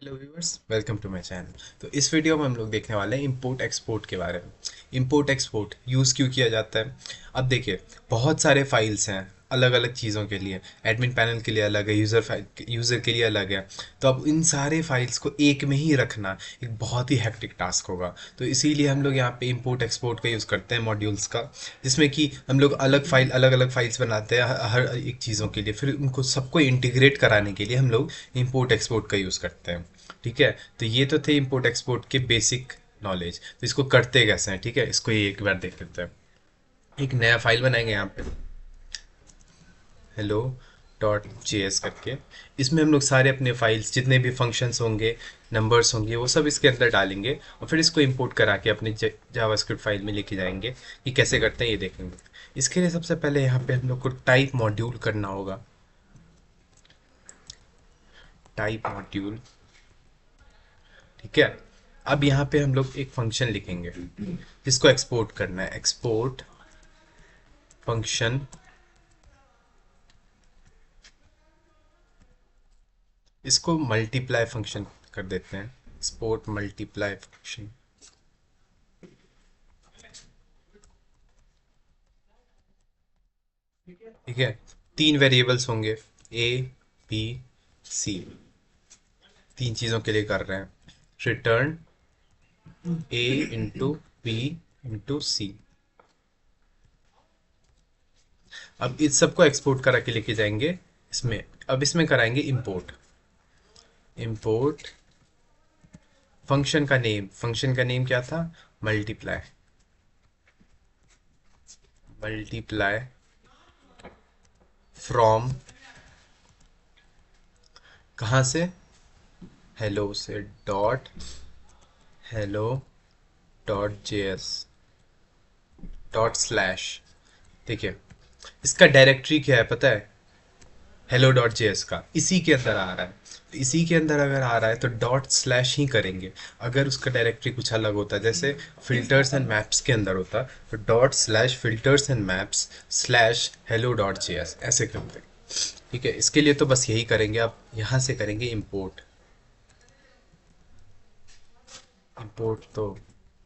Hello viewers, welcome to my channel. तो इस video में हम लोग देखने वाले हैं इंपोर्ट एक्सपोर्ट के बारे में। इंपोर्ट एक्सपोर्ट यूज़ क्यों किया जाता है। अब देखिए, बहुत सारे फाइल्स हैं अलग अलग चीज़ों के लिए। एडमिन पैनल के लिए अलग है, यूज़र के लिए अलग है। तो अब इन सारे फाइल्स को एक में ही रखना एक बहुत ही हेक्टिक टास्क होगा। तो इसीलिए हम लोग यहाँ पे इंपोर्ट एक्सपोर्ट का यूज़ करते हैं मॉड्यूल्स का, जिसमें कि हम लोग अलग अलग फाइल्स बनाते हैं हर एक चीज़ों के लिए। फिर उनको सबको इंटीग्रेट कराने के लिए हम लोग इंपोर्ट एक्सपोर्ट का यूज़ करते हैं। ठीक है, तो ये तो थे इंपोर्ट एक्सपोर्ट के बेसिक नॉलेज। तो इसको करते कैसे हैं, ठीक है, इसको ये एक बार देख लेते हैं। एक नया फाइल बनाएंगे यहाँ पे, हेलो डॉट जे एस करके। इसमें हम लोग सारे अपने फाइल्स, जितने भी फंक्शंस होंगे, नंबर्स होंगे, वो सब इसके अंदर डालेंगे और फिर इसको इंपोर्ट करा के अपने जावास्क्रिप्ट फाइल में लेके जाएंगे। कि कैसे करते हैं ये देखेंगे। इसके लिए सबसे पहले यहाँ पे हम लोग को टाइप मॉड्यूल करना होगा। टाइप मॉड्यूल, ठीक है। अब यहाँ पे हम लोग एक फंक्शन लिखेंगे जिसको एक्सपोर्ट करना है। एक्सपोर्ट फंक्शन, इसको मल्टीप्लाई फंक्शन कर देते हैं। एक्सपोर्ट मल्टीप्लाई फंक्शन, ठीक है। तीन वेरिएबल्स होंगे, ए बी सी। तीन चीज़ों के लिए कर रहे हैं। Return A into B into सी। अब इस सबको एक्सपोर्ट करा के लेके जाएंगे इसमें। अब इसमें कराएंगे इंपोर्ट। इंपोर्ट फंक्शन का नेम क्या था, मल्टीप्लाई। मल्टीप्लाई फ्रॉम, कहाँ से, हेलो से, dot hello dot J S dot slash. देखिए, इसका डायरेक्टरी क्या है पता है, हेलो डॉट जे एस का इसी के अंदर आ रहा है। तो इसी के अंदर अगर आ रहा है तो डॉट स्लैश ही करेंगे। अगर उसका डायरेक्टरी कुछ अलग होता, जैसे फिल्टर्स एंड मैप्स के अंदर होता, तो dot slash filters and maps slash hello dot J S ऐसे करते हैं। ठीक है, इसके लिए तो बस यही करेंगे। अब यहाँ से करेंगे इंपोर्ट। इंपोर्ट तो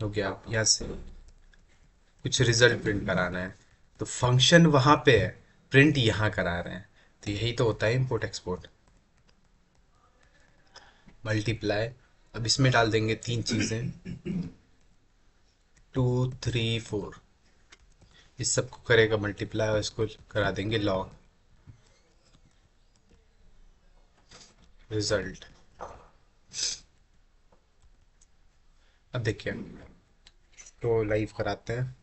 हो गया। अब यहाँ से कुछ रिजल्ट प्रिंट कराना है, तो फंक्शन वहाँ पे है, प्रिंट यहाँ करा रहे हैं। तो यही तो होता है इंपोर्ट एक्सपोर्ट। मल्टीप्लाई, अब इसमें डाल देंगे तीन चीज़ें, 2 3 4। इस सबको करेगा मल्टीप्लाई और इसको करा देंगे लॉग रिजल्ट। अब देखिए, तो लाइव कराते हैं।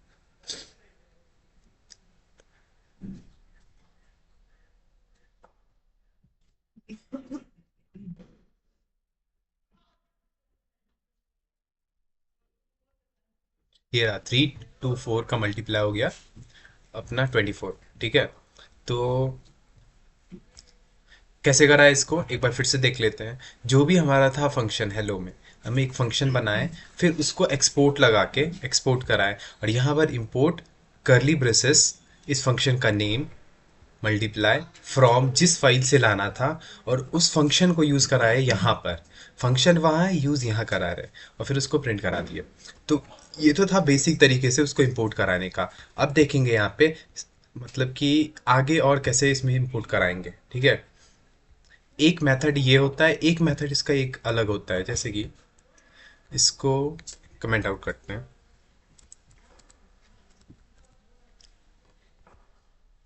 ये रहा 3 2 4 का मल्टीप्लाई हो गया अपना 24। ठीक है, तो कैसे करा है इसको एक बार फिर से देख लेते हैं। जो भी हमारा था फंक्शन हेलो में, हमें एक फंक्शन बनाए, फिर उसको एक्सपोर्ट लगा के एक्सपोर्ट कराए, और यहाँ पर इंपोर्ट करली ब्रेसेस, इस फंक्शन का नेम मल्टीप्लाई फ्रॉम, जिस फाइल से लाना था, और उस फंक्शन को यूज़ कराए यहाँ पर। फंक्शन वहाँ है, यूज़ यहाँ करा रहे, और फिर उसको प्रिंट करा दिए। तो ये तो था बेसिक तरीके से उसको इंपोर्ट कराने का। अब देखेंगे यहाँ पे, मतलब कि आगे और कैसे इसमें इंपोर्ट कराएंगे। ठीक है, एक मेथड ये होता है, एक मेथड इसका एक अलग होता है। जैसे कि इसको कमेंट आउट करते हैं।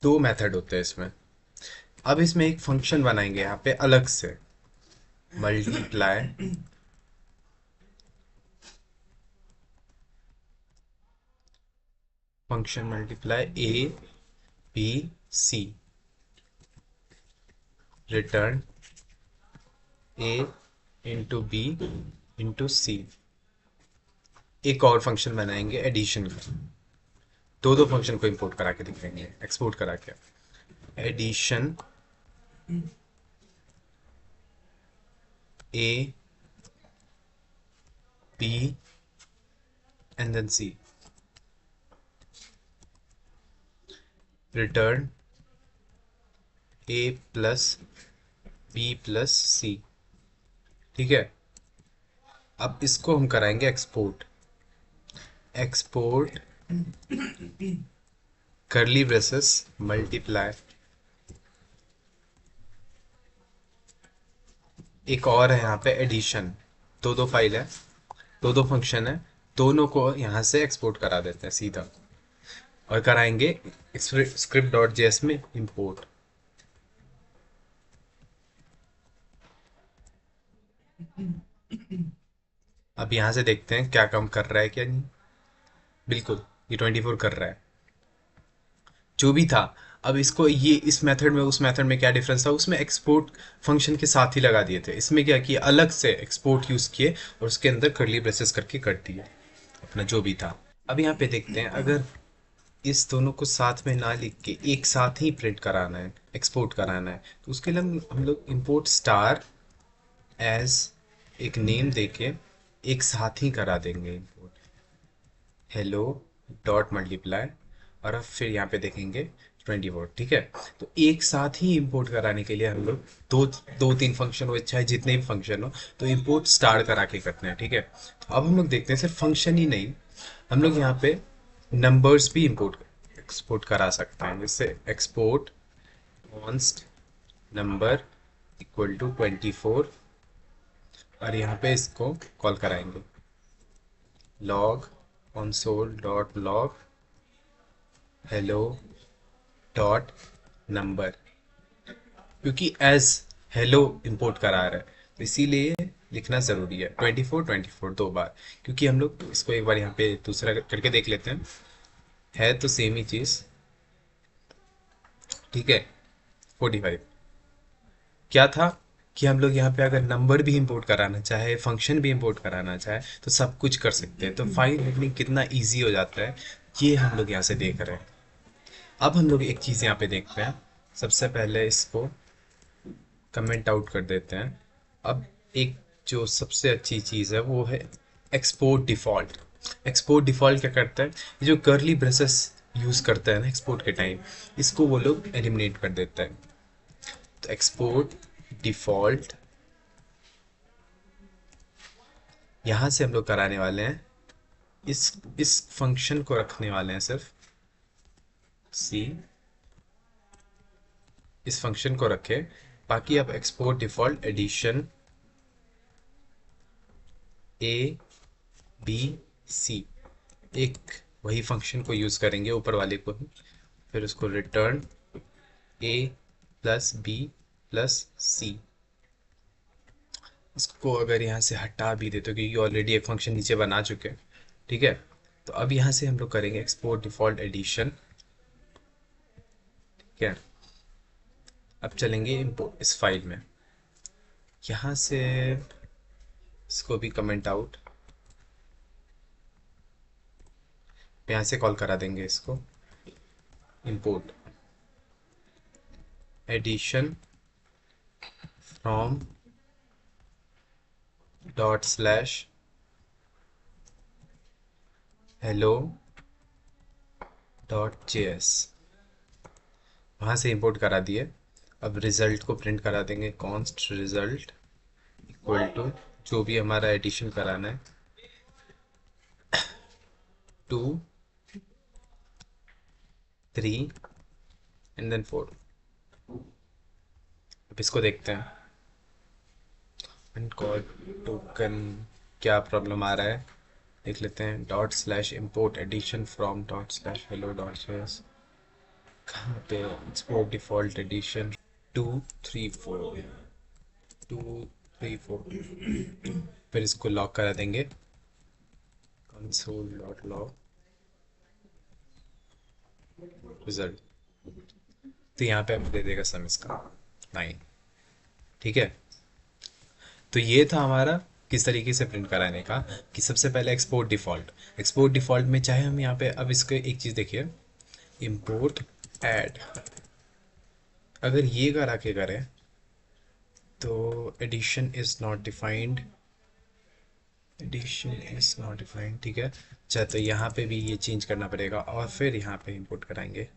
दो मेथड होते हैं इसमें। अब इसमें एक फंक्शन बनाएंगे यहाँ पे अलग से, multiply function multiply A B C, return A into B into C. एक और फंक्शन बनाएंगे एडिशन का। दो दो फंक्शन को इंपोर्ट करा के दिखाएंगे, एक्सपोर्ट करा के। Addition A B and then C, return A plus B plus C. ठीक है, अब इसको हम कराएंगे export. Export curly braces multiply, एक और है यहाँ पे एडिशन। दो दो फाइल है, दो दो फंक्शन है, दोनों को यहाँ से एक्सपोर्ट करा देते हैं सीधा, और कराएंगे स्क्रिप्ट डॉट जेएस में इंपोर्ट। अब यहाँ से देखते हैं क्या काम कर रहा है क्या नहीं। बिल्कुल, ये 24 कर रहा है, जो भी था। अब इसको ये इस मेथड में उस मेथड में क्या डिफरेंस था, उसमें एक्सपोर्ट फंक्शन के साथ ही लगा दिए थे, इसमें क्या किया, अलग से एक्सपोर्ट यूज किए और उसके अंदर करली ब्रेसेस करके कर दिए अपना जो भी था। अब यहाँ पे देखते हैं, अगर इस दोनों को साथ में ना लिख के एक साथ ही प्रिंट कराना है, एक्सपोर्ट कराना है, तो उसके लिए हम लोग इंपोर्ट स्टार एज एक नेम देके एक साथ ही करा देंगे इंपोर्ट हेलो डॉट मल्टीप्लाई, और अब फिर यहाँ पे देखेंगे 24। ठीक है, तो एक साथ ही इंपोर्ट कराने के लिए हम लोग दो दो तीन फंक्शन हो, चाहे जितने भी फंक्शन हो, तो इंपोर्ट स्टार करा के करते हैं। ठीक है, तो अब हम लोग देखते हैं सिर्फ फंक्शन ही नहीं, हम लोग यहाँ पे नंबर्स भी इंपोर्ट एक्सपोर्ट करा सकते हैं। जैसे export const number equal to 24, और यहाँ पे इसको कॉल कराएंगे log console dot log hello dot number, क्योंकि एज हेलो इंपोर्ट करा रहा है तो इसीलिए लिखना ज़रूरी है 24 24 दो बार, क्योंकि हम लोग इसको एक बार यहाँ पे दूसरा करके देख लेते हैं, है तो सेम ही चीज़। ठीक है, 45 क्या था कि हम लोग यहाँ पे अगर नंबर भी इंपोर्ट कराना चाहे, फंक्शन भी इंपोर्ट कराना चाहे, तो सब कुछ कर सकते हैं। तो फाइल ओपनिंग कितना इजी हो जाता है, ये हम लोग यहाँ से देख रहे हैं। अब हम लोग एक चीज़ यहाँ पे देखते हैं, सबसे पहले इसको कमेंट आउट कर देते हैं। अब एक जो सबसे अच्छी चीज़ है वो है एक्सपोर्ट डिफ़ॉल्ट। एक्सपोर्ट डिफ़ॉल्ट क्या करता है, ये जो करली ब्रेसेस यूज़ करता है ना एक्सपोर्ट के टाइम, इसको वो लोग एलिमिनेट कर देता है। तो एक्सपोर्ट डिफ़ॉल्ट यहाँ से हम लोग कराने वाले हैं, इस फंक्शन को रखने वाले हैं सिर्फ सी, इस फंक्शन को रखें। बाकी अब export default addition A B C, एक वही फंक्शन को यूज़ करेंगे ऊपर वाले को ही, फिर उसको return A plus B plus सी। इसको अगर यहाँ से हटा भी देते, क्योंकि ऑलरेडी एक फंक्शन नीचे बना चुके हैं। ठीक है, तो अब यहाँ से हम लोग करेंगे एक्सपोर्ट डिफ़ॉल्ट एडिशन। ठीक है, अब चलेंगे इस फाइल में, यहाँ से इसको भी कमेंट आउट, यहाँ से कॉल करा देंगे इसको import addition from dot slash hello dot JS, वहाँ से इंपोर्ट करा दिए। अब रिज़ल्ट को प्रिंट करा देंगे कॉन्स्ट रिज़ल्ट इक्वल टू जो भी हमारा एडिशन कराना है 2 3 एंड देन 4। अब इसको देखते हैं, अनकॉल टोकन क्या प्रॉब्लम आ रहा है देख लेते हैं। Dot slash import addition from dot slash hello dot JS, कहाँ पे एक्सपोर्ट डिफ़ॉल्ट एडिशन 2 3 4 2 3 4, फिर इसको लॉक करा देंगे कंसोल डॉट लॉग रिजल्ट, तो यहाँ पे हमें दे देगा सम इसका 9। ठीक है, तो ये था हमारा किस तरीके से प्रिंट कराने का, कि सबसे पहले एक्सपोर्ट डिफ़ॉल्ट, एक्सपोर्ट डिफ़ॉल्ट में चाहे हम यहाँ पे, अब इसको एक चीज़ देखिए, इंपोर्ट ऐड, अगर ये करा के करें तो addition is not defined, addition is not defined. ठीक है, अच्छा, तो यहाँ पे भी ये चेंज करना पड़ेगा, और फिर यहाँ पे इंपोर्ट कराएंगे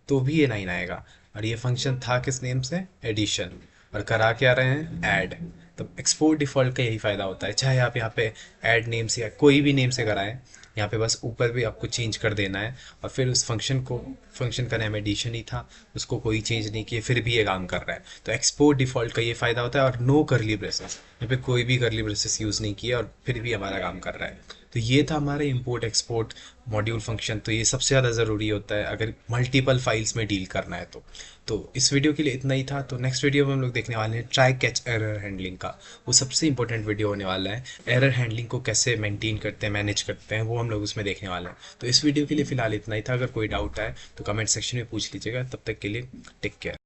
तो भी ये 9 आएगा। और ये फंक्शन था किस नेम से, एडिशन, और करा क्या रहे हैं, ऐड। तो एक्सपोर्ट डिफ़ॉल्ट का यही फ़ायदा होता है, चाहे आप यहाँ पे ऐड नेम से या कोई भी नेम से कराएं, यहाँ पे बस ऊपर भी आपको चेंज कर देना है और फिर उस फंक्शन का नाम एडिशन ही था, उसको कोई चेंज नहीं किए फिर भी ये काम कर रहा है। तो एक्सपोर्ट डिफ़ॉल्ट का ये फ़ायदा होता है, और नो करली ब्रेसेस, यहाँ पे कोई भी करली ब्रेसेस यूज़ नहीं किया और फिर भी हमारा काम कर रहा है। तो ये था हमारा इंपोर्ट एक्सपोर्ट मॉड्यूल फंक्शन। तो ये सबसे ज़्यादा ज़रूरी होता है अगर मल्टीपल फाइल्स में डील करना है तो इस वीडियो के लिए इतना ही था। तो नेक्स्ट वीडियो में हम लोग देखने वाले हैं ट्राई कैच एरर हैंडलिंग का, वो सबसे इंपॉर्टेंट वीडियो होने वाला है। एरर हैंडलिंग को कैसे मेंटेन करते हैं, मैनेज करते हैं, वो हम लोग उसमें देखने वाले हैं। तो इस वीडियो के लिए फ़िलहाल इतना ही था। अगर कोई डाउट आए तो कमेंट सेक्शन में पूछ लीजिएगा। तब तक के लिए टेक केयर।